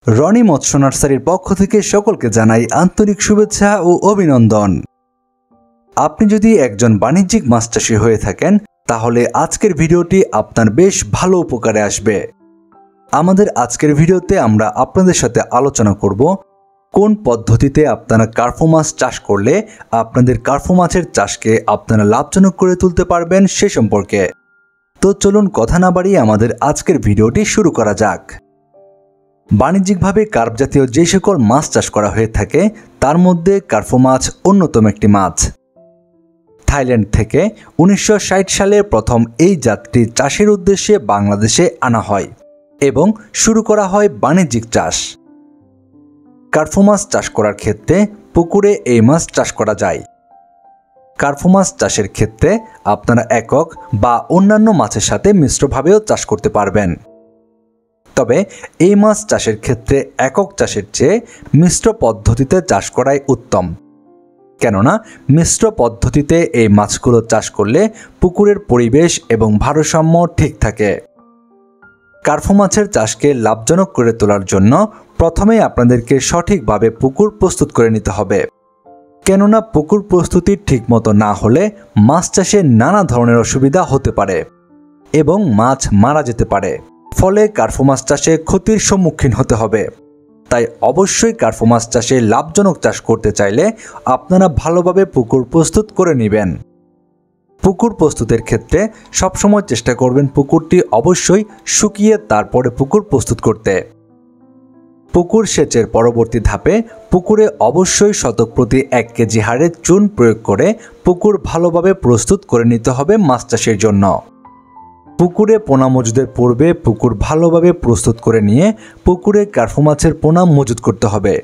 রনি মৎস্য নার্সারির পক্ষ থেকে সকলকে জানাই আন্তরিক শুভেচ্ছা ও অভিনন্দন। আপনি যদি একজন বাণিজ্যিক মাছ চাষী হয়ে থাকেন তাহলে আজকের ভিডিওটি আপনার বেশ ভালো উপকারে আসবে। আমাদের আজকের ভিডিওতে আমরা আপনাদের সাথে আলোচনা করব কোন পদ্ধতিতে আপনারা কার্পো মাছ চাষ করলে আপনাদের কার্পো মাছের চাষকে আপনারা লাভজনক করে তুলতে পারবেন সে সম্পর্কে। তো চলুন কথা না বাড়িয়ে আমাদের আজকের ভিডিওটি শুরু করা যাক। বাণিজ্যিকভাবে কার্প জাতীয় যে সকল মাছ চাষ করা হয়ে থাকে তার মধ্যে কার্পো মাছ অন্যতম একটি মাছ। থাইল্যান্ড থেকে 1960 সালে প্রথম এই জাতটি চাষের উদ্দেশ্যে বাংলাদেশে আনা হয় এবং শুরু করা হয় বাণিজ্যিক চাষ। কার্পো মাছ চাষ করার ক্ষেত্রে পুকুরে এই মাছ চাষ করা যায়। কার্পো মাছ চাষের ক্ষেত্রে আপনারা একক বা অন্যান্য মাছের সাথে মিশ্রভাবেও চাষ করতে পারবেন। তবে এই মাছ চাষের ক্ষেত্রে একক চাষের চেয়ে মিশ্র পদ্ধতিতে চাষ করাই উত্তম, কেননা মিশ্র পদ্ধতিতে এই মাছগুলো চাষ করলে পুকুরের পরিবেশ এবং ভারসাম্য ঠিক থাকে। কার্পো মাছের চাষকে লাভজনক করে তোলার জন্য প্রথমেই আপনাদেরকে সঠিকভাবে পুকুর প্রস্তুত করে নিতে হবে, কেননা পুকুর প্রস্তুতি ঠিকমতো না হলে মাছ চাষে নানা ধরনের অসুবিধা হতে পারে এবং মাছ মারা যেতে পারে, ফলে কার্পো মাছ চাষে ক্ষতির সম্মুখীন হতে হবে। তাই অবশ্যই কার্পো মাছ চাষে লাভজনক চাষ করতে চাইলে আপনারা ভালোভাবে পুকুর প্রস্তুত করে নেবেন। পুকুর প্রস্তুতের ক্ষেত্রে সবসময় চেষ্টা করবেন পুকুরটি অবশ্যই শুকিয়ে তারপরে পুকুর প্রস্তুত করতে। পুকুর সেচের পরবর্তী ধাপে পুকুরে অবশ্যই শতক প্রতি 1 কেজি হারে চুন প্রয়োগ করে পুকুর ভালোভাবে প্রস্তুত করে নিতে হবে মাছ চাষের জন্য। পুকুরে পোনা মজুদের পূর্বে পুকুর ভালোভাবে প্রস্তুত করে নিয়ে পুকুরে কার্পো মাছের পোনা মজুদ করতে হবে।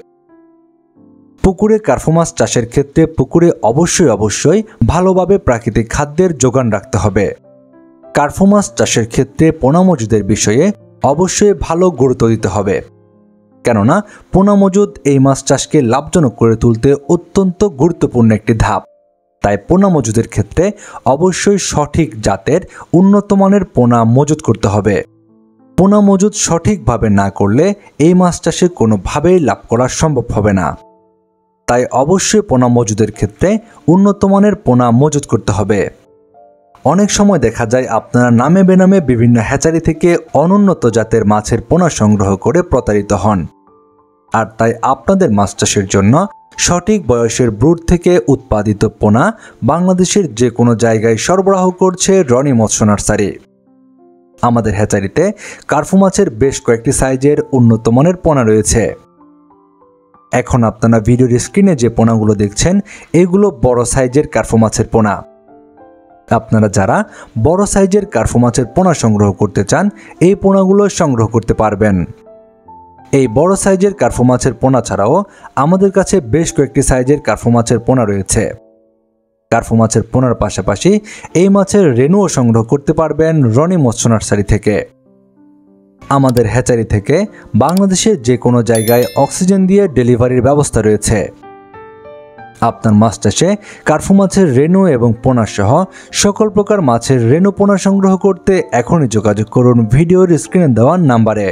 পুকুরে কার্পো মাছ চাষের ক্ষেত্রে পুকুরে অবশ্যই ভালোভাবে প্রাকৃতিক খাদ্যের যোগান রাখতে হবে। কার্পো মাছ চাষের ক্ষেত্রে পোনা মজুদের বিষয়ে অবশ্যই ভালো গুরুত্ব দিতে হবে, কেননা পোনা মজুদ এই মাছ চাষকে লাভজনক করে তুলতে অত্যন্ত গুরুত্বপূর্ণ একটি ধাপ। তাই পোনা মজুদের ক্ষেত্রে অবশ্যই সঠিক জাতের উন্নত মানের পোনা মজুদ করতে হবে। পোনা মজুদ সঠিকভাবে না করলে এই মাছ চাষে কোনোভাবেই লাভ করা সম্ভব হবে না। তাই অবশ্যই পোনা মজুদের ক্ষেত্রে উন্নত মানের পোনা মজুদ করতে হবে। অনেক সময় দেখা যায় আপনারা নামে বেনামে বিভিন্ন হ্যাচারি থেকে অনুন্নত জাতের মাছের পোনা সংগ্রহ করে প্রতারিত হন। আর তাই আপনাদের মাছ চাষের জন্য সঠিক বয়সের ব্রুড থেকে উৎপাদিত পোনা বাংলাদেশের যে কোনো জায়গায় সরবরাহ করছে রনি মৎস্য নার্সারি। আমাদের হ্যাচারিতে কার্পো মাছের বেশ কয়েকটি সাইজের উন্নত মানের পোনা রয়েছে। এখন আপনারা ভিডিওর স্ক্রিনে যে পোনাগুলো দেখছেন এগুলো বড় সাইজের কার্পো মাছের পোনা। আপনারা যারা বড় সাইজের কার্পো মাছের পোনা সংগ্রহ করতে চান এই পোনাগুলো সংগ্রহ করতে পারবেন। এই বড় সাইজের কার্পো মাছের পোনা ছাড়াও আমাদের কাছে বেশ কয়েকটি সাইজের কার্পো মাছের পোনা রয়েছে। কার্পো মাছের পোনার পাশাপাশি এই মাছের রেণুও সংগ্রহ করতে পারবেন রনি মৎস্য নার্সারি থেকে। আমাদের হ্যাচারি থেকে বাংলাদেশের যে কোনো জায়গায় অক্সিজেন দিয়ে ডেলিভারির ব্যবস্থা রয়েছে। আপনার মাছ চাষে কার্পো মাছের রেণু এবং পোনা সহ সকল প্রকার মাছের রেণু পোনা সংগ্রহ করতে এখনই যোগাযোগ করুন ভিডিওর স্ক্রিনে দেওয়া নাম্বারে।